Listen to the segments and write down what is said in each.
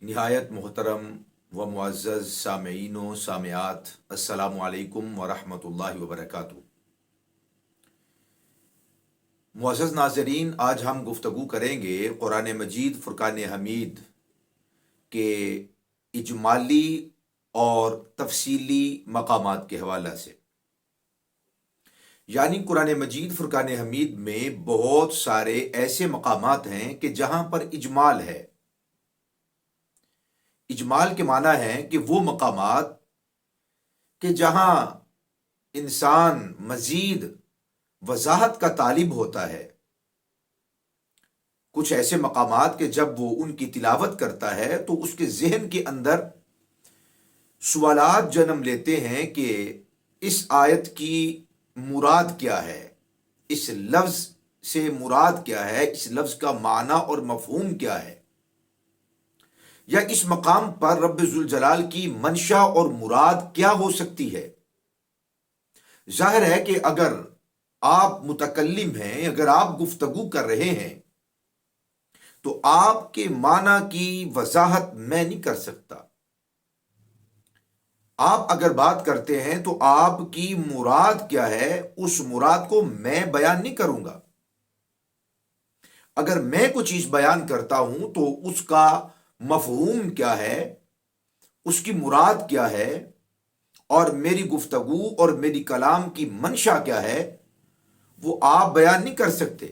نہایت محترم و معزز سامعین و سامعات، السلام علیکم ورحمۃ اللہ وبرکاتہ۔ معزز ناظرین، آج ہم گفتگو کریں گے قرآن مجید فرقان حمید کے اجمالی اور تفصیلی مقامات کے حوالہ سے۔ یعنی قرآن مجید فرقان حمید میں بہت سارے ایسے مقامات ہیں کہ جہاں پر اجمال ہے۔ اجمال کے معنی ہے کہ وہ مقامات کہ جہاں انسان مزید وضاحت کا طالب ہوتا ہے، کچھ ایسے مقامات کہ جب وہ ان کی تلاوت کرتا ہے تو اس کے ذہن کے اندر سوالات جنم لیتے ہیں کہ اس آیت کی مراد کیا ہے، اس لفظ سے مراد کیا ہے، اس لفظ کا معنی اور مفہوم کیا ہے، یا اس مقام پر رب ذوالجلال کی منشا اور مراد کیا ہو سکتی ہے۔ ظاہر ہے کہ اگر آپ متکلم ہیں، اگر آپ گفتگو کر رہے ہیں تو آپ کے معنی کی وضاحت میں نہیں کر سکتا۔ آپ اگر بات کرتے ہیں تو آپ کی مراد کیا ہے، اس مراد کو میں بیان نہیں کروں گا۔ اگر میں کوئی چیز بیان کرتا ہوں تو اس کا مفہوم کیا ہے، اس کی مراد کیا ہے، اور میری گفتگو اور میری کلام کی منشا کیا ہے، وہ آپ بیان نہیں کر سکتے۔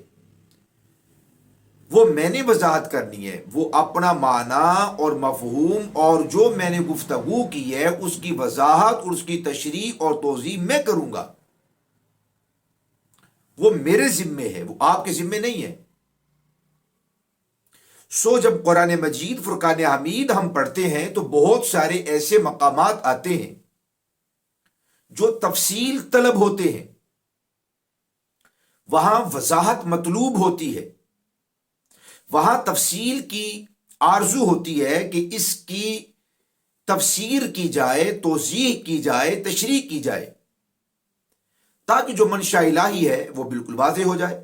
وہ میں نے وضاحت کرنی ہے، وہ اپنا معنی اور مفہوم اور جو میں نے گفتگو کی ہے اس کی وضاحت اور اس کی تشریح اور توضیح میں کروں گا۔ وہ میرے ذمے ہے، وہ آپ کے ذمے نہیں ہے۔ جب قرآن مجید فرقان حمید ہم پڑھتے ہیں تو بہت سارے ایسے مقامات آتے ہیں جو تفصیل طلب ہوتے ہیں، وہاں وضاحت مطلوب ہوتی ہے، وہاں تفصیل کی آرزو ہوتی ہے کہ اس کی تفسیر کی جائے، توضیح کی جائے، تشریح کی جائے، تاکہ جو منشا الہی ہے وہ بالکل واضح ہو جائے۔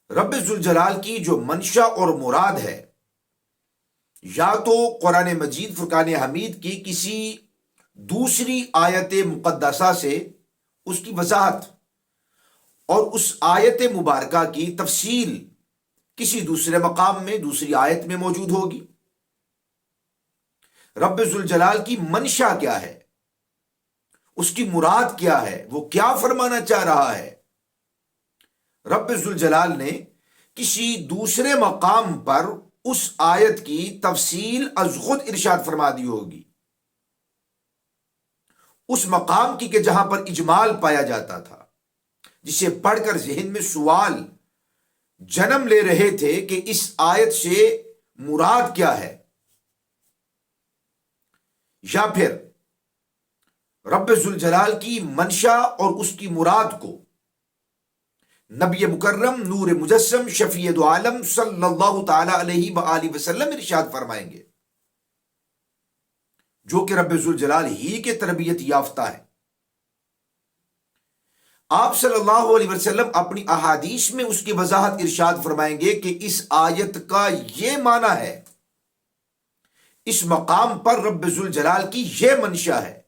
رب ذوالجلال کی جو منشا اور مراد ہے، یا تو قرآن مجید فرقان حمید کی کسی دوسری آیت مقدسہ سے اس کی وضاحت اور اس آیت مبارکہ کی تفصیل کسی دوسرے مقام میں، دوسری آیت میں موجود ہوگی۔ رب ذوالجلال کی منشا کیا ہے، اس کی مراد کیا ہے، وہ کیا فرمانا چاہ رہا ہے، رب ذوالجلال نے کسی دوسرے مقام پر اس آیت کی تفصیل از خود ارشاد فرما دی ہوگی، اس مقام کی کہ جہاں پر اجمال پایا جاتا تھا، جسے پڑھ کر ذہن میں سوال جنم لے رہے تھے کہ اس آیت سے مراد کیا ہے، یا پھر رب ذوالجلال کی منشا اور اس کی مراد کو نبی مکرم نور مجسم شفیع دو عالم صلی اللہ تعالی علیہ وآلہ وسلم ارشاد فرمائیں گے، جو کہ رب ذوالجلال ہی کے تربیت یافتہ ہے۔ آپ صلی اللہ علیہ وسلم اپنی احادیث میں اس کی وضاحت ارشاد فرمائیں گے کہ اس آیت کا یہ معنی ہے، اس مقام پر رب ذوالجلال کی یہ منشا ہے،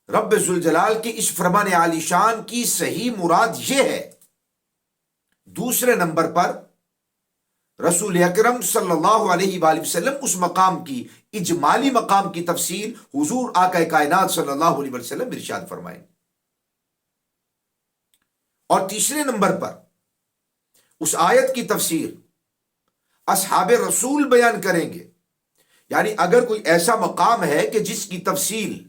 رب ذوالجلال کے اس فرمان عالی شان کی صحیح مراد یہ ہے۔ دوسرے نمبر پر رسول اکرم صلی اللہ علیہ وآلہ وسلم اس مقام کی اجمالی مقام کی تفصیل حضور آقا کائنات صلی اللہ علیہ وسلم ارشاد فرمائیں۔ اور تیسرے نمبر پر اس آیت کی تفسیر اصحاب رسول بیان کریں گے۔ یعنی اگر کوئی ایسا مقام ہے کہ جس کی تفصیل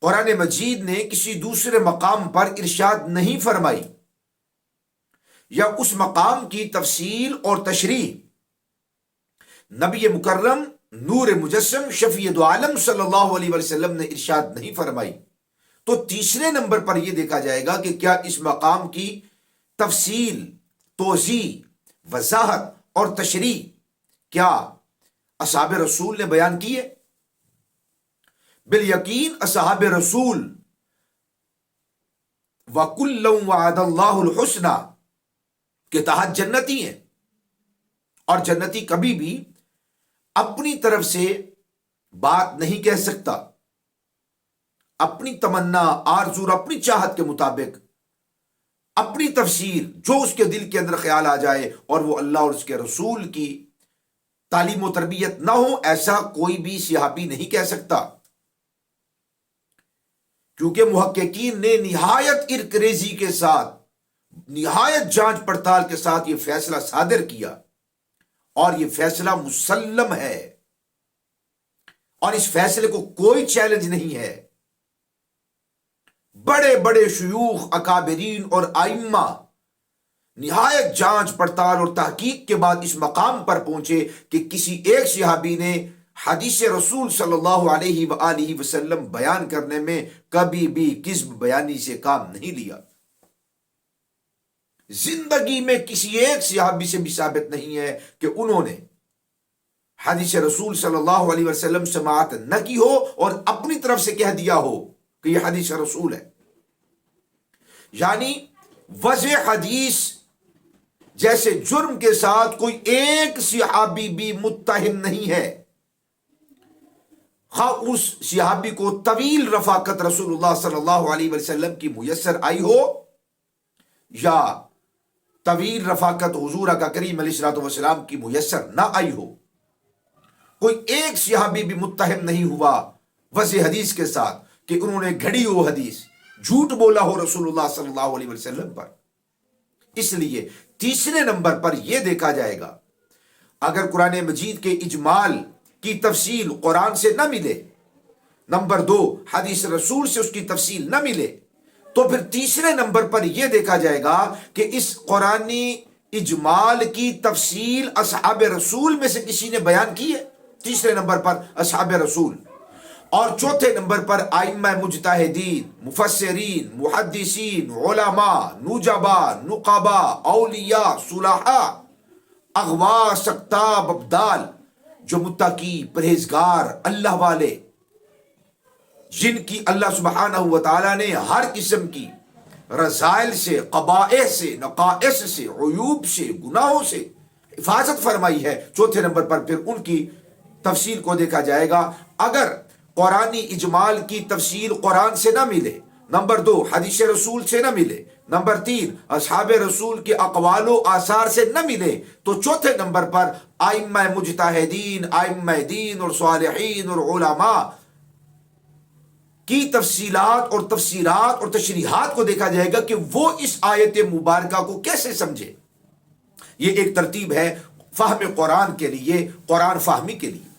قرآن مجید نے کسی دوسرے مقام پر ارشاد نہیں فرمائی، یا اس مقام کی تفصیل اور تشریح نبی مکرم نور مجسم شفیع دو عالم صلی اللہ علیہ وسلم نے ارشاد نہیں فرمائی، تو تیسرے نمبر پر یہ دیکھا جائے گا کہ کیا اس مقام کی تفصیل، توضیح، وضاحت اور تشریح کیا اصحاب رسول نے بیان کی ہے۔ بالیقین اصحاب رسول وَكُلًّا وَعَدَ اللَّهُ الْحُسْنَى کے تحت جنتی ہیں، اور جنتی کبھی بھی اپنی طرف سے بات نہیں کہہ سکتا، اپنی تمنا، آرزو اور اپنی چاہت کے مطابق اپنی تفسیر جو اس کے دل کے اندر خیال آ جائے اور وہ اللہ اور اس کے رسول کی تعلیم و تربیت نہ ہو، ایسا کوئی بھی صحابی نہیں کہہ سکتا، کیونکہ محققین نے نہایت ارکریزی کے ساتھ، نہایت جانچ پڑتال کے ساتھ یہ فیصلہ صادر کیا، اور یہ فیصلہ مسلم ہے، اور اس فیصلے کو کوئی چیلنج نہیں ہے۔ بڑے بڑے شیوخ، اکابرین اور ائمہ نہایت جانچ پڑتال اور تحقیق کے بعد اس مقام پر پہنچے کہ کسی ایک صحابی نے حدیث رسول صلی اللہ علیہ وآلہ وسلم بیان کرنے میں کبھی بھی کذب بیانی سے کام نہیں لیا۔ زندگی میں کسی ایک صحابی سے بھی ثابت نہیں ہے کہ انہوں نے حدیث رسول صلی اللہ علیہ وسلم سماعت نہ کی ہو اور اپنی طرف سے کہہ دیا ہو کہ یہ حدیث رسول ہے۔ یعنی وضع حدیث جیسے جرم کے ساتھ کوئی ایک صحابی بھی متہم نہیں ہے، خواہ اس صحابی کو طویل رفاقت رسول اللہ صلی اللہ علیہ وسلم کی میسر آئی ہو یا طویل رفاقت حضور آقا کریم علیہ الصلوۃ والسلام کی میسر نہ آئی ہو، کوئی ایک صحابی بھی متہم نہیں ہوا وضع حدیث کے ساتھ کہ انہوں نے گھڑی ہو حدیث، جھوٹ بولا ہو رسول اللہ صلی اللہ علیہ وسلم پر۔ اس لیے تیسرے نمبر پر یہ دیکھا جائے گا، اگر قرآن مجید کے اجمال کی تفصیل قرآن سے نہ ملے، نمبر دو حدیث رسول سے اس کی تفصیل نہ ملے، تو پھر تیسرے نمبر پر یہ دیکھا جائے گا کہ اس قرآنی اجمال کی تفصیل اصحاب رسول میں سے کسی نے بیان کی ہے، تیسرے نمبر پر اصحاب رسول، اور چوتھے نمبر پر ائمہ مجتہدین، مفسرین، محدثین، علماء، نجبا، نقبا، اولیاء، صلحاء، اغواث، اقطاب، ابدال، جو متقی، پرہیزگار، اللہ والے، جن کی اللہ سبحانہ و تعالیٰ نے ہر قسم کی رذائل سے، قبائح سے، نقائص سے، عیوب سے، گناہوں سے حفاظت فرمائی ہے، چوتھے نمبر پر پھر ان کی تفصیل کو دیکھا جائے گا۔ اگر قرآنی اجمال کی تفصیل قرآن سے نہ ملے، نمبر دو حدیث رسول سے نہ ملے، نمبر تین اصحاب رسول کے اقوال و آثار سے نہ ملے، تو چوتھے نمبر پر ائمہ مجتہدین، ائمہ دین اور صالحین اور علماء کی تفصیلات اور تفسیرات اور تشریحات کو دیکھا جائے گا کہ وہ اس آیت مبارکہ کو کیسے سمجھے۔ یہ ایک ترتیب ہے فہم قرآن کے لیے، قرآن فہمی کے لیے،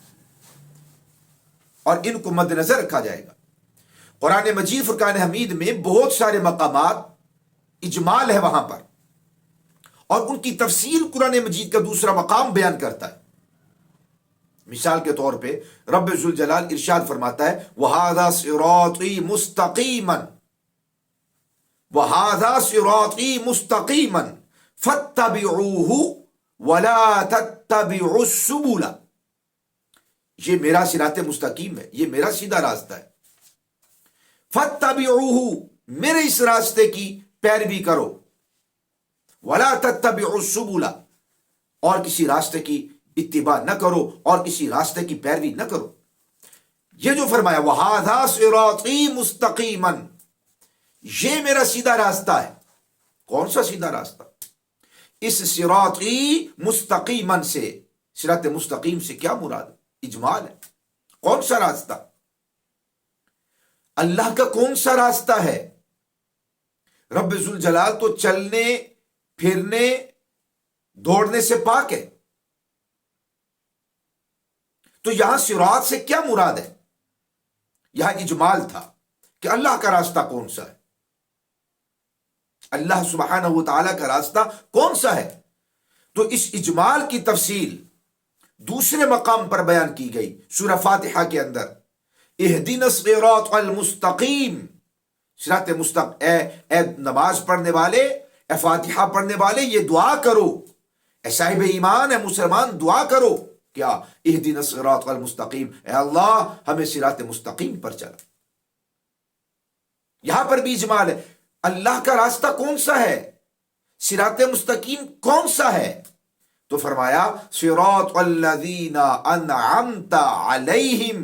اور ان کو مد نظر رکھا جائے گا۔ قرآن مجید فرقان حمید میں بہت سارے مقامات اجمال ہے وہاں پر، اور ان کی تفصیل قرآن مجید کا دوسرا مقام بیان کرتا ہے۔ مثال کے طور پہ رب ذوالجلال ارشاد فرماتا ہے وَهَذَا صِرَاطِي مُسْتَقِيمًا وَهَذَا صِرَاطِي مُسْتَقِيمًا فَاتَّبِعُوهُ وَلَا تَتَّبِعُوا السُّبُلَ، یہ میرا صراط مستقیم ہے، یہ میرا سیدھا راستہ ہے۔ فَاتَّبِعُوهُ، میرے اس راستے کی پیروی کرو، وَلَا تَتَّبِعُوا السُّبُلَ، اور کسی راستے کی اتباع نہ کرو اور کسی راستے کی پیروی نہ کرو۔ یہ جو فرمایا وَهَذَا صِرَاطِي مُسْتَقِيمًا، یہ میرا سیدھا راستہ ہے۔ کون سا سیدھا راستہ؟ اس صراطی مستقیمن سے، صراط مستقیم سے کیا مراد ہے؟ اجمال ہے۔ کون سا راستہ؟ اللہ کا کون سا راستہ ہے؟ رب ذوالجلال تو چلنے پھرنے دوڑنے سے پاک ہے، تو یہاں صراط سے کیا مراد ہے؟ یہاں اجمال تھا کہ اللہ کا راستہ کون سا ہے، اللہ سبحانہ و تعالیٰ کا راستہ کون سا ہے۔ تو اس اجمال کی تفصیل دوسرے مقام پر بیان کی گئی سورہ فاتحہ کے اندر، اہدنا الصراط المستقیم، صراط مستقیم، اے نماز پڑھنے والے، اے فاتحہ پڑھنے والے، یہ دعا کرو، اے صاحب ایمان، اے مسلمان، دعا کرو، کیا؟ اہدنا الصراط المستقیم، اے اللہ ہمیں صراط مستقیم پر چلا۔ یہاں پر بھی اجمال ہے، اللہ کا راستہ کون سا ہے، صراط مستقیم کون سا ہے؟ تو فرمایا صراط الذین انعمت علیہم،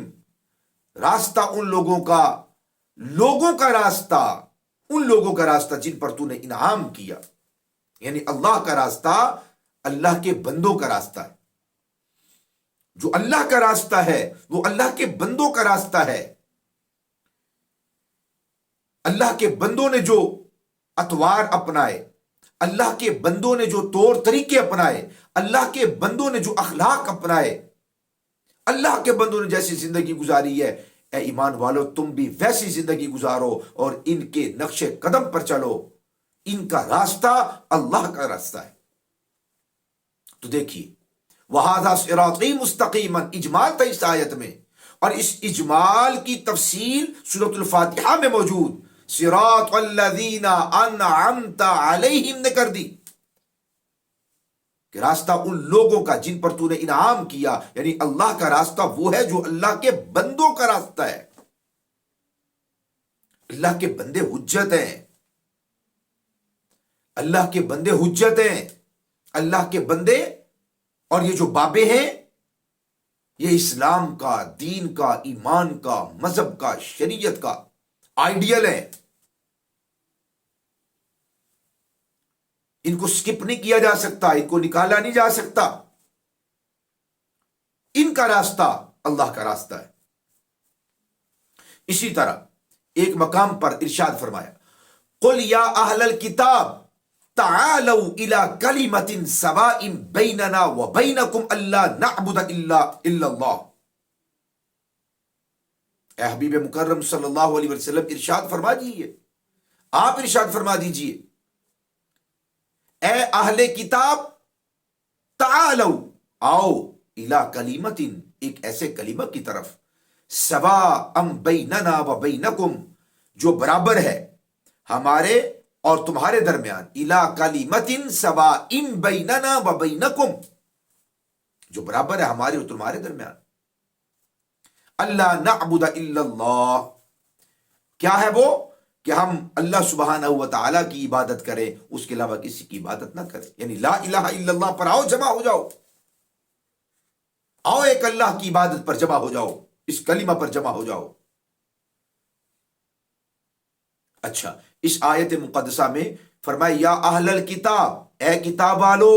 راستہ ان لوگوں کا راستہ، ان لوگوں کا راستہ جن پر تو نے انعام کیا، یعنی اللہ کا راستہ اللہ کے بندوں کا راستہ ہے. جو اللہ کا راستہ ہے وہ اللہ کے بندوں کا راستہ ہے. اللہ کے بندوں نے جو اطوار اپنائے، اللہ کے بندوں نے جو طور طریقے اپنائے، اللہ کے بندوں نے جو اخلاق اپنائے، اللہ کے بندوں نے جیسی زندگی گزاری ہے، اے ایمان والو تم بھی ویسی زندگی گزارو اور ان کے نقش قدم پر چلو. ان کا راستہ اللہ کا راستہ ہے. تو دیکھیے وَهَذَا صِرَاطِي مُسْتَقِيمًا، اجمال تھا اس آیت میں، اور اس اجمال کی تفصیل سورۃ الفاتحہ میں موجود. صراط الذین انعمت علیہم نے کر دی کہ راستہ ان لوگوں کا جن پر تو نے انعام کیا، یعنی اللہ کا راستہ وہ ہے جو اللہ کے بندوں کا راستہ ہے. اللہ کے بندے حجت ہیں، اللہ کے بندے حجت ہیں، اللہ کے بندے. اور یہ جو بابے ہیں یہ اسلام کا، دین کا، ایمان کا، مذہب کا، شریعت کا آئیڈیل ہے. ان کو سکپ نہیں کیا جا سکتا، ان کو نکالا نہیں جا سکتا. ان کا راستہ اللہ کا راستہ ہے. اسی طرح ایک مقام پر ارشاد فرمایا قل یا اہل الکتاب تعالوا الى کلمۃ سواء بیننا وبینکم الا نعبد الا اللہ. اے حبیب مکرم صلی اللہ علیہ وسلم ارشاد فرما دیجیے، آپ ارشاد فرما دیجیے اے اہل کتاب تعالوا، آؤ، الی کلمۃ، ایک ایسے کلمہ کی طرف، سواء بیننا وبینکم، جو برابر ہے ہمارے اور تمہارے درمیان، الی کلمۃ سواء بیننا وبینکم، جو برابر ہے ہمارے اور تمہارے درمیان. اللہ نعبد الا اللہ، کیا ہے وہ؟ کہ ہم اللہ سبحانہ و تعالی کی عبادت کریں، اس کے علاوہ کسی کی عبادت نہ کریں. یعنی لا الہ الا اللہ پر آؤ، جمع ہو جاؤ، آؤ ایک اللہ کی عبادت پر جمع ہو جاؤ، اس کلمہ پر جمع ہو جاؤ. اچھا، اس آیت مقدسہ میں فرمایا یا اہل الکتاب، اے کتاب والو،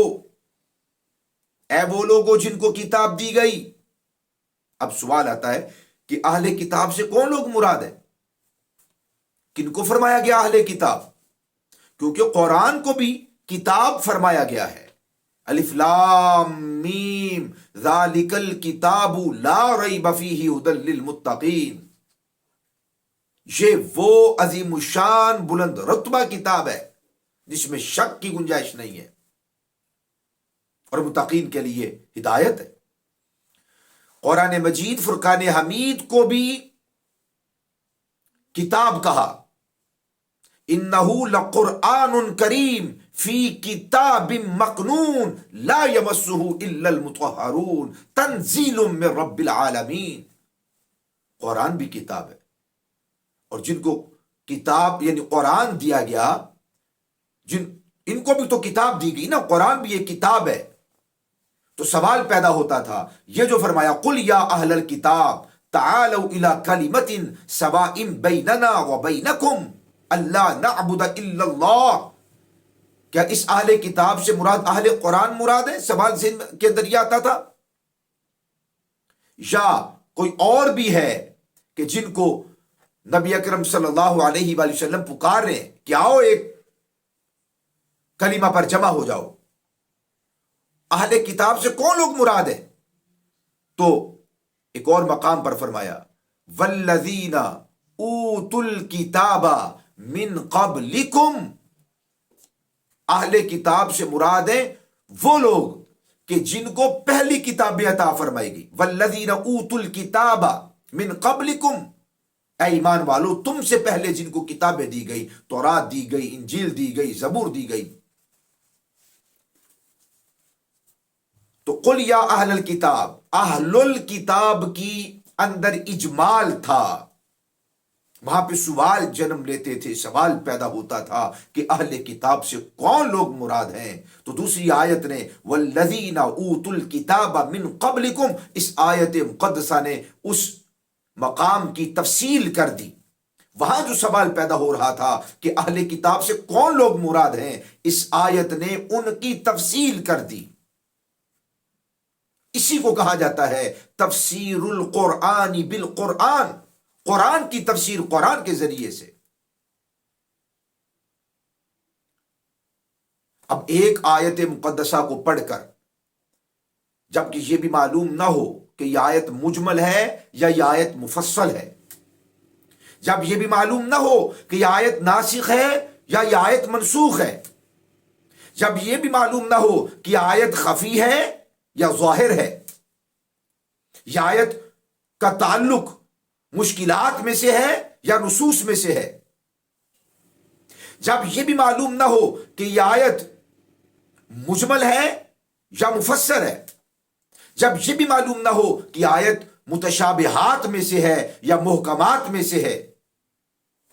اے وہ لوگوں جن کو کتاب دی گئی. اب سوال آتا ہے کہ اہل کتاب سے کون لوگ مراد ہے؟ کن کو فرمایا گیا اہل کتاب؟ کیونکہ قرآن کو بھی کتاب فرمایا گیا ہے. الف لام میم ذالک الکتاب لا ریب فیہ ھدی للمتقین، یہ وہ عظیم الشان بلند رتبہ کتاب ہے جس میں شک کی گنجائش نہیں ہے، اور متقین کے لیے ہدایت ہے. قرآن مجید فرقان حمید کو بھی کتاب کہا. انہ لقرآن کریم فی کتاب مکنون لا یمسہ الا المطہرون تنزیل من رب العالمین. قرآن بھی کتاب ہے، اور جن کو کتاب یعنی قرآن دیا گیا، ان کو بھی تو کتاب دی گئی نا، قرآن بھی ایک کتاب ہے. تو سوال پیدا ہوتا تھا، یہ جو فرمایا قل یا اہل الکتاب تعالوا الی کلمۃ سواء بیننا وبینکم الا نعبد الا اللہ، کیا اس اہل کتاب سے مراد اہل قرآن مراد ہے؟ سوال ذہن کے اندر یہ آتا تھا. یا کوئی اور بھی ہے کہ جن کو نبی اکرم صلی اللہ علیہ وآلہ وسلم پکار رہے ہیں کہ آؤ ایک کلمہ پر جمع ہو جاؤ. اہل کتاب سے کون لوگ مراد ہیں؟ تو ایک اور مقام پر فرمایا والذین اوتوا الکتاب من قبلکم، اہل کتاب سے مراد ہیں وہ لوگ کہ جن کو پہلی کتابیں عطا فرمائی گئی. والذین اوتوا الکتاب من قبلکم، اے ایمان والو تم سے پہلے جن کو کتابیں دی گئی، تورات دی گئی، انجیل دی گئی، زبور دی گئی. تو قل یا اہل الکتاب، اہل الکتاب کی اندر اجمال تھا، وہاں پہ سوال جنم لیتے تھے، سوال پیدا ہوتا تھا کہ اہل کتاب سے کون لوگ مراد ہیں؟ تو دوسری آیت نے والذین اوتوا الکتاب من قبلکم، اس آیت مقدسہ نے اس مقام کی تفصیل کر دی۔ وہاں جو سوال پیدا ہو رہا تھا کہ اہل کتاب سے کون لوگ مراد ہیں، اس آیت نے ان کی تفصیل کر دی۔ اسی کو کہا جاتا ہے تفسیر القرآن بالقرآن، قرآن کی تفسیر قرآن کے ذریعے سے۔ اب ایک آیت مقدسہ کو پڑھ کر جبکہ یہ بھی معلوم نہ ہو کہ یہ آیت مجمل ہے یا یہ آیت مفصل ہے، جب یہ بھی معلوم نہ ہو کہ یہ آیت ناسخ ہے یا یہ آیت منسوخ ہے، جب یہ بھی معلوم نہ ہو کہ یہ آیت خفی ہے یا ظاہر ہے، یہ آیت کا تعلق مشکلات میں سے ہے یا نصوص میں سے ہے، جب یہ بھی معلوم نہ ہو کہ یہ آیت مجمل ہے یا مفسر ہے، جب یہ بھی معلوم نہ ہو کہ آیت متشابہات میں سے ہے یا محکمات میں سے ہے،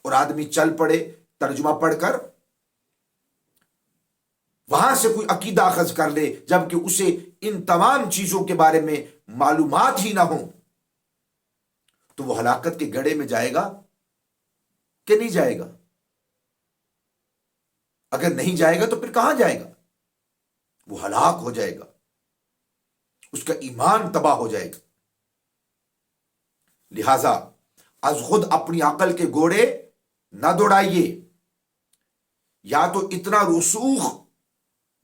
اور آدمی چل پڑے ترجمہ پڑھ کر وہاں سے کوئی عقیدہ اخذ کر لے جبکہ اسے ان تمام چیزوں کے بارے میں معلومات ہی نہ ہوں، تو وہ ہلاکت کے گڑھے میں جائے گا کہ نہیں جائے گا؟ اگر نہیں جائے گا تو پھر کہاں جائے گا؟ وہ ہلاک ہو جائے گا، اس کا ایمان تباہ ہو جائے گا۔ لہذا از خود اپنی عقل کے گھوڑے نہ دوڑائیے، یا تو اتنا رسوخ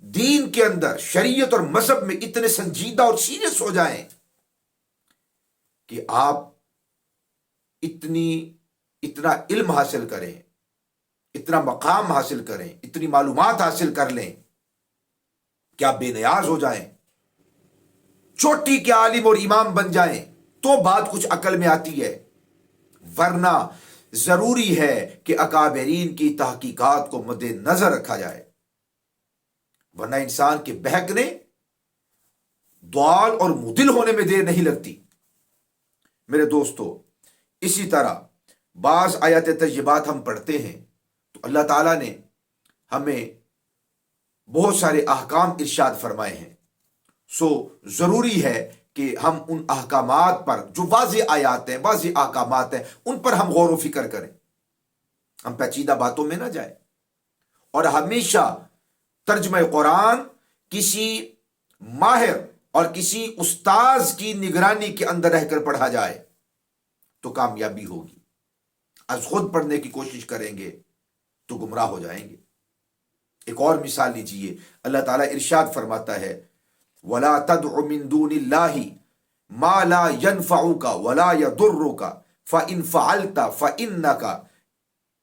دین کے اندر شریعت اور مذہب میں اتنے سنجیدہ اور سیریس ہو جائیں کہ آپ اتنا علم حاصل کریں، اتنا مقام حاصل کریں، اتنی معلومات حاصل کر لیں کہ آپ بے نیاز ہو جائیں، چوٹی کے عالم اور امام بن جائیں، تو بات کچھ عقل میں آتی ہے، ورنہ ضروری ہے کہ اکابرین کی تحقیقات کو مد نظر رکھا جائے، ورنہ انسان کے بہکنے، ضال اور مضل ہونے میں دیر نہیں لگتی۔ میرے دوستو، اسی طرح بعض آیات طیبات ہم پڑھتے ہیں تو اللہ تعالیٰ نے ہمیں بہت سارے احکام ارشاد فرمائے ہیں، سو ضروری ہے کہ ہم ان احکامات پر جو واضح آیات ہیں، واضح احکامات ہیں، ان پر ہم غور و فکر کریں، ہم پیچیدہ باتوں میں نہ جائیں، اور ہمیشہ ترجمہ قرآن کسی ماہر اور کسی استاذ کی نگرانی کے اندر رہ کر پڑھا جائے تو کامیابی ہوگی۔ از خود پڑھنے کی کوشش کریں گے تو گمراہ ہو جائیں گے۔ ایک اور مثال لیجئے، اللہ تعالیٰ ارشاد فرماتا ہے وَلَا تَدْعُ مِن دُونِ اللَّهِ مَا لَا يَنْفَعُكَ وَلَا يَضُرُّكَ فَإِنْ فَعَلْتَ فَإِنَّكَ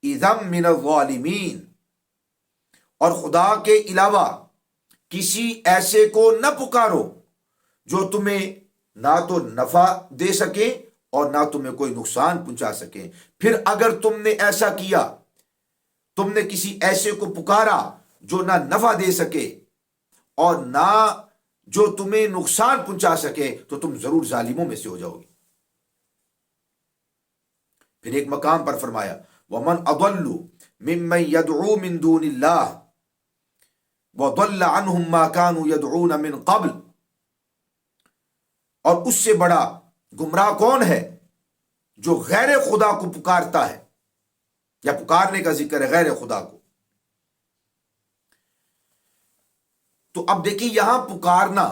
إِذًا مِنَ الظَّالِمِينَ، اور خدا کے علاوہ کسی ایسے کو نہ پکارو جو تمہیں نہ تو نفع دے سکے اور نہ تمہیں کوئی نقصان پہنچا سکے، پھر اگر تم نے ایسا کیا، تم نے کسی ایسے کو پکارا جو نہ نفع دے سکے اور نہ جو تمہیں نقصان پہنچا سکے، تو تم ضرور ظالموں میں سے ہو جاؤ گے۔ پھر ایک مقام پر فرمایا وَمَنْ أَضَلُّ مِمَّنْ يَدْعُو مِن دُونِ اللَّهِ وَضَلَّ عَنْهُمْ مَا كَانُوا يَدْعُونَ مِن قَبْلِ، اور اس سے بڑا گمراہ کون ہے جو غیر خدا کو پکارتا ہے، یا پکارنے کا ذکر ہے غیر خدا کو۔ تو اب دیکھیں یہاں پکارنا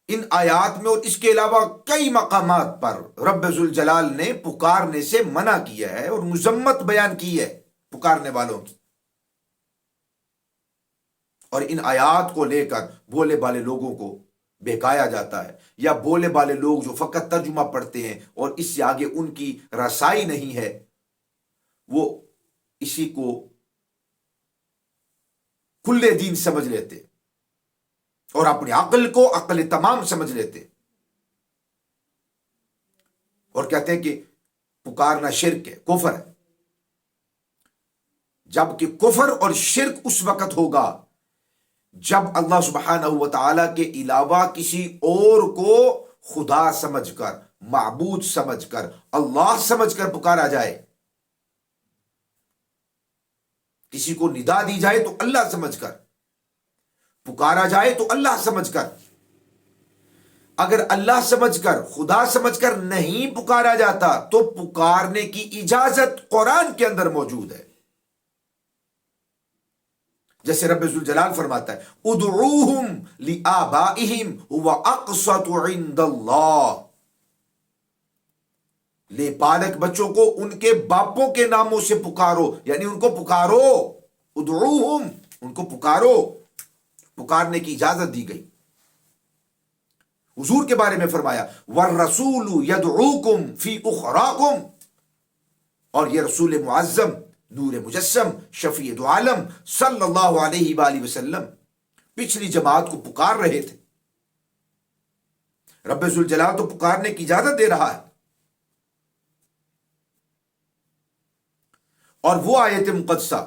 ان آیات میں اور اس کے علاوہ کئی مقامات پر رب ذوالجلال نے پکارنے سے منع کیا ہے اور مذمت بیان کی ہے پکارنے والوں کی، اور ان آیات کو لے کر بولے بالے لوگوں کو بہکایا جاتا ہے، یا بولے بالے لوگ جو فقط ترجمہ پڑھتے ہیں اور اس سے آگے ان کی رسائی نہیں ہے، وہ اسی کو کھلے دین سمجھ لیتے اور اپنی عقل کو عقل تمام سمجھ لیتے، اور کہتے ہیں کہ پکارنا شرک ہے، کفر ہے، جبکہ کفر اور شرک اس وقت ہوگا جب اللہ سبحانہ و تعالیٰ کے علاوہ کسی اور کو خدا سمجھ کر معبود سمجھ کر، اللہ سمجھ کر پکارا جائے، کسی کو ندا دی جائے تو اللہ سمجھ کر پکارا جائے، تو اللہ سمجھ کر۔ اگر اللہ سمجھ کر، خدا سمجھ کر نہیں پکارا جاتا تو پکارنے کی اجازت قرآن کے اندر موجود ہے۔ جیسے رب ذوالجلال فرماتا ہے ادعوہم لآبائہم هو اقسط عند اللہ، لے پالک بچوں کو ان کے باپوں کے ناموں سے پکارو، یعنی ان کو پکارو، ادعوہم، ان کو پکارو، پکارنے کی اجازت دی گئی۔ حضور کے بارے میں فرمایا والرسول یدعوکم فی اخراکم، اور یہ رسول معظم، نور مجسم، شفیع دو عالم صلی اللہ علیہ وآلہ وسلم پچھلی جماعت کو پکار رہے تھے۔ رب ذوالجلال تو پکارنے کی اجازت دے رہا ہے۔ اور وہ آیت مقدسہ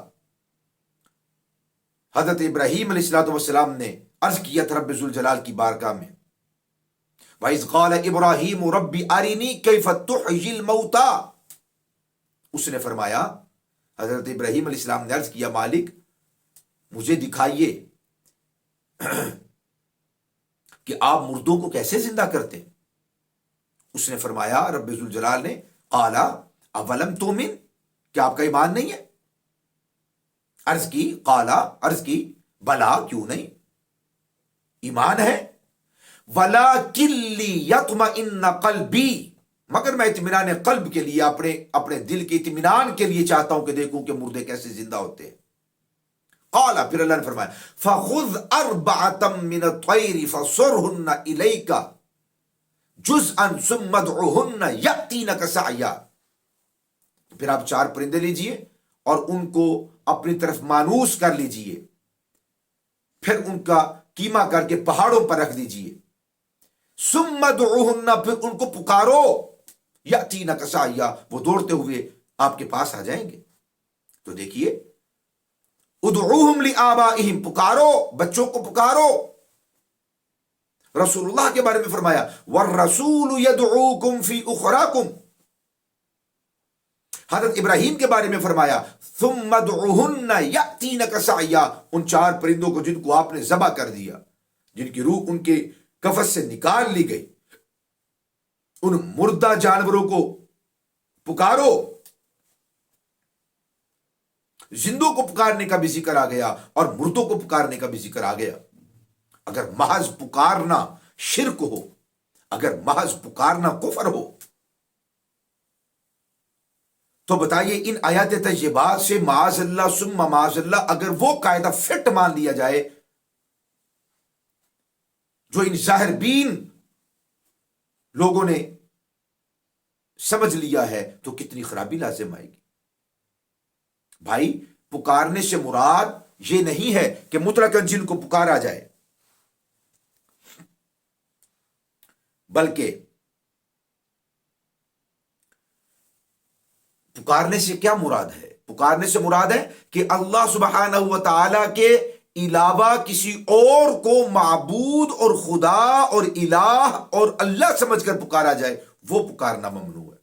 حضرت ابراہیم علیہ الصلوۃ والسلام نے عرض کیا تھا رب ذوالجلال کی بارگاہ میں، وَإِذْ قَالَ إِبْرَاهِيمُ رَبِّ أَرِنِي كَيْفَ تُحْيِي الْمَوْتَى، اس نے فرمایا، حضرت ابراہیم علیہ السلام نے عرض کیا مالک مجھے دکھائیے کہ آپ مردوں کو کیسے زندہ کرتے ہیں۔ اس نے فرمایا، رب ذوالجلال نے، قَالَ أَوَلَمْ تُؤْمِنْ، کیا آپ کا ایمان نہیں ہے؟ عرض کی، قَالَ، عرض کی، بلا، کیوں نہیں، ایمان ہے، وَلَكِنْ لِيَطْمَئِنَّ قَلْبِي، مگر میں اطمینان قلب کے لیے، اپنے دل کے اطمینان کے لیے چاہتا ہوں کہ دیکھوں کہ مردے کیسے زندہ ہوتے ہیں۔ قال، پھر اللہ نے فرمایا فَخُذْ أَرْبَعَةً مِّنَ الطَّيْرِ فَصُرْهُنَّ إِلَيْكَ جُزْءًا ثُمَّ ادْعُهُنَّ يَأْتِينَكَ سَعْيًا، پھر آپ 4 پرندے لیجئے اور ان کو اپنی طرف مانوس کر لیجئے، پھر ان کا کیما کر کے پہاڑوں پر رکھ دیجئے، ثُمَّ ادْعُوهُنَّ، پھر ان کو پکارو، يَأْتِينَكَ سَعْيًا، وہ دوڑتے ہوئے آپ کے پاس آ جائیں گے۔ تو دیکھیے، ادعوہم لآبائہم، پکارو، بچوں کو پکارو۔ رسول اللہ کے بارے میں فرمایا والرسول یدعوکم فی اخراکم، حضرت ابراہیم کے بارے میں فرمایا ثم ادعوہن یأتینک سعیا، ان 4 پرندوں کو جن کو آپ نے ذبح کر دیا، جن کی روح ان کے کفس سے نکال لی گئی، ان مردہ جانوروں کو پکارو۔ زندوں کو پکارنے کا بھی ذکر آ گیا اور مردوں کو پکارنے کا بھی ذکر آ گیا۔ اگر محض پکارنا شرک ہو، اگر محض پکارنا کفر ہو، تو بتائیے ان آیات طیبات سے معاذ اللہ ثم معاذ اللہ اگر وہ قاعدہ فٹ مان لیا جائے جو ان ظاہر بین لوگوں نے سمجھ لیا ہے، تو کتنی خرابی لازم آئے گی۔ بھائی، پکارنے سے مراد یہ نہیں ہے کہ مطلقاً جن کو پکارا جائے، بلکہ پکارنے سے کیا مراد ہے؟ پکارنے سے مراد ہے کہ اللہ سبحانہ و تعالی کے علاوہ کسی اور کو معبود اور خدا اور الہ اور اللہ سمجھ کر پکارا جائے، وہ پکارنا ممنوع ہے۔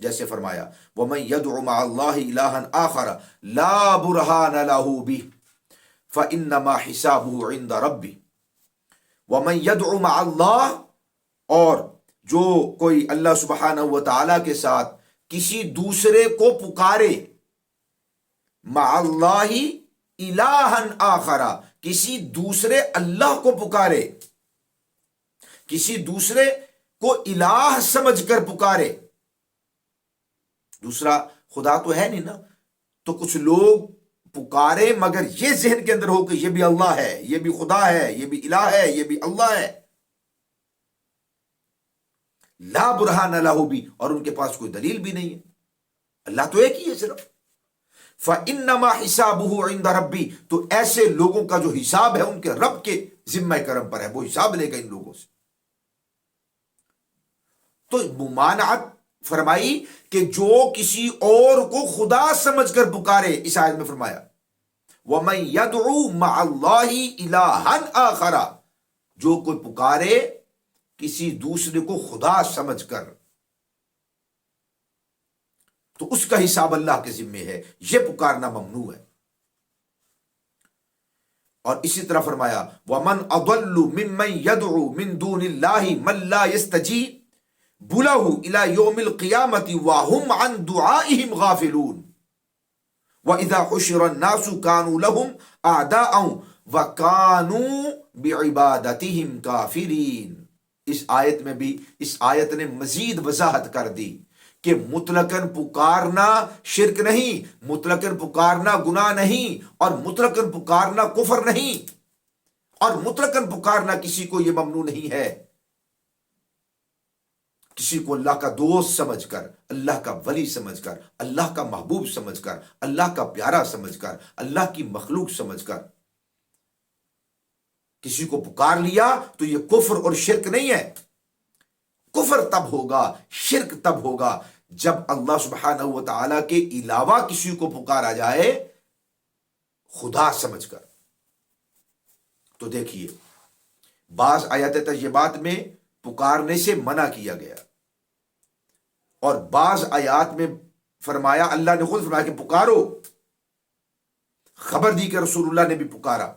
جیسے فرمایا وَمَن يَدْعُ مَعَ اللَّهِ إِلَٰهًا آخَرَ لَا بُرْهَانَ لَهُ بِهِ فَإِنَّمَا حِسَابُهُ عِندَ رَبِّهِ، وَمَن يَدْعُ مَعَ اللَّهِ، اور جو کوئی اللہ سبحانہ و تعالی کے ساتھ کسی دوسرے کو پکارے، مع اللہ الہًا آخر، کسی دوسرے اللہ کو پکارے، کسی دوسرے کو الہ سمجھ کر پکارے، دوسرا خدا تو ہے نہیں نا، تو کچھ لوگ پکارے مگر یہ ذہن کے اندر ہو کہ یہ بھی اللہ ہے، یہ بھی خدا ہے، یہ بھی الہ ہے، یہ بھی اللہ ہے، لا برہان لہ بھی، اور ان کے پاس کوئی دلیل بھی نہیں ہے، اللہ تو ایک ہی ہے صرف۔ فَإِنَّمَا حِسَابُهُ عِندَ رَبِّي، تو ایسے لوگوں کا جو حساب ہے ان کے رب کے ذمہ کرم پر ہے، وہ حساب لے گا ان لوگوں سے۔ تو ممانعت فرمائی کہ جو کسی اور کو خدا سمجھ کر پکارے، اس آیت میں فرمایا وَمَن يَدْعُ مَعَ اللَّهِ إِلَٰهًا آخَرَ، جو کوئی پکارے کسی دوسرے کو خدا سمجھ کر، تو اس کا حساب اللہ کے ذمے ہے، یہ پکارنا ممنوع ہے۔ اور اسی طرح فرمایا وَمَنْ أَضَلُّ مِمَّنْ يَدْعُو مِن دُونِ اللَّهِ مَن لَّا يَسْتَجِيبُ لَهُ إِلَى يَوْمِ الْقِيَامَةِ وَهُمْ عَن دُعَائِهِمْ غَافِلُونَ وَإِذَا حُشِرَ النَّاسُ كَانُوا لَهُمْ أَعْدَاءً وَكَانُوا بِعِبَادَتِهِمْ كَافِرِينَ۔ اس آیت میں بھی اس آیت نے مزید وضاحت کر دی کہ مطلقاً پکارنا شرک نہیں، مطلقاً پکارنا گناہ نہیں، اور مطلقاً پکارنا کفر نہیں، اور مطلقاً پکارنا کسی کو یہ ممنوع نہیں ہے۔ کسی کو اللہ کا دوست سمجھ کر، اللہ کا ولی سمجھ کر، اللہ کا محبوب سمجھ کر، اللہ کا پیارا سمجھ کر، اللہ کی مخلوق سمجھ کر کسی کو پکار لیا تو یہ کفر اور شرک نہیں ہے۔ کفر تب ہوگا، شرک تب ہوگا جب اللہ سبحانہ و تعالی کے علاوہ کسی کو پکارا جائے خدا سمجھ کر۔ تو دیکھیے بعض آیات طیبات میں پکارنے سے منع کیا گیا، اور بعض آیات میں فرمایا، اللہ نے خود فرمایا کہ پکارو، خبر دی کہ رسول اللہ نے بھی پکارا۔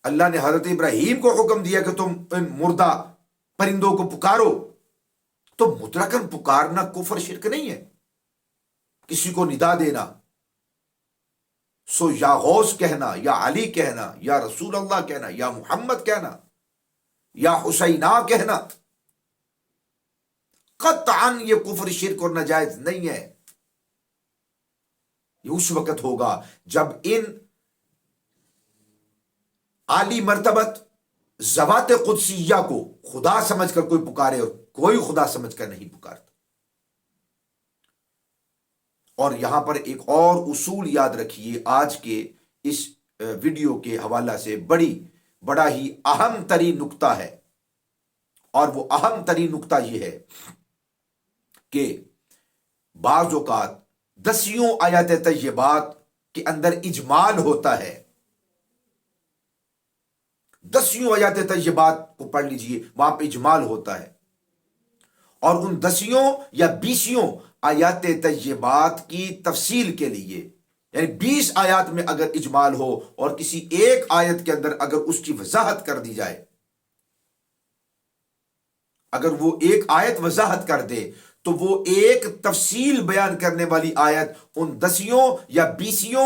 اللہ نے حضرت ابراہیم کو حکم دیا کہ تم ان مردہ پرندوں کو پکارو۔ تو مطلقاً پکارنا کفر شرک نہیں ہے۔ کسی کو ندا دینا، سو یا غوث کہنا، یا علی کہنا، یا رسول اللہ کہنا، یا محمد کہنا، یا حسینہ کہنا، قطعاً یہ کفر شرک اور ناجائز نہیں ہے۔ یہ اس وقت ہوگا جب ان عالی مرتبت ذوات قدسیہ کو خدا سمجھ کر کوئی پکارے، اور کوئی خدا سمجھ کر نہیں پکارتا۔ اور یہاں پر ایک اور اصول یاد رکھیے، آج کے اس ویڈیو کے حوالہ سے بڑا ہی اہم ترین نقطہ ہے، اور وہ اہم ترین نقطہ یہ ہے کہ بعض اوقات 10 آیات طیبات کے اندر اجمال ہوتا ہے۔ 10 آیات طیبات کو پڑھ لیجئے، وہاں پہ اجمال ہوتا ہے، اور ان 10 یا 20 آیات طیبات کی تفصیل کے لیے، یعنی 20 آیات میں اگر اجمال ہو اور کسی ایک آیت کے اندر اگر اس کی وضاحت کر دی جائے، اگر وہ ایک آیت وضاحت کر دے تو وہ ایک تفصیل بیان کرنے والی آیت ان 10 یا 20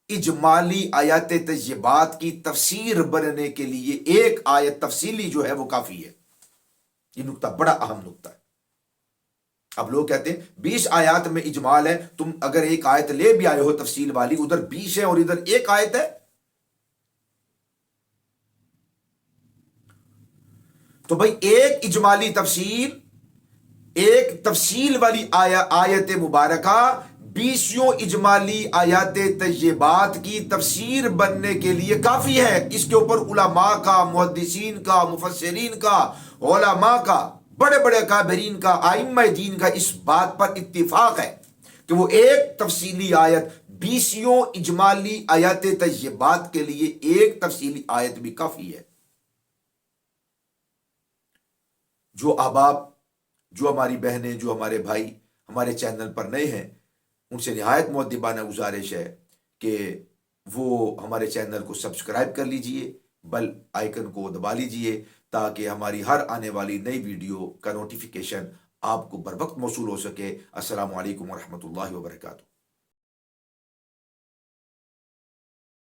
اجمالی آیات طیبات کی تفسیر بننے کے لیے ایک آیت تفصیلی جو ہے وہ کافی ہے۔ یہ نقطہ بڑا اہم نقطہ ہے۔ اب لوگ کہتے ہیں 20 آیات میں اجمال ہے، تم اگر ایک آیت لے بھی آئے ہو تفصیل والی، ادھر 20 ہے اور ادھر ایک آیت ہے، تو بھائی ایک اجمالی تفصیل، ایک تفصیل والی آیت مبارکہ 20 اجمالی آیات طیبات کی تفسیر بننے کے لیے کافی ہے۔ اس کے اوپر علماء کا، محدثین کا، مفسرین کا، علماء کا، بڑے بڑے اکابرین کا، ائمہ دین کا اس بات پر اتفاق ہے کہ وہ ایک تفصیلی آیت 20 اجمالی آیات طیبات کے لیے ایک تفصیلی آیت بھی کافی ہے۔ جو احباب، جو ہماری بہنیں، جو ہمارے بھائی ہمارے چینل پر نئے ہیں، ان سے نہایت مؤدبانہ گزارش ہے کہ وہ ہمارے چینل کو سبسکرائب کر لیجئے، بیل آئیکن کو دبا لیجئے، تاکہ ہماری ہر آنے والی نئی ویڈیو کا نوٹیفیکیشن آپ کو بر وقت موصول ہو سکے۔ السلام علیکم ورحمۃ اللہ وبرکاتہ۔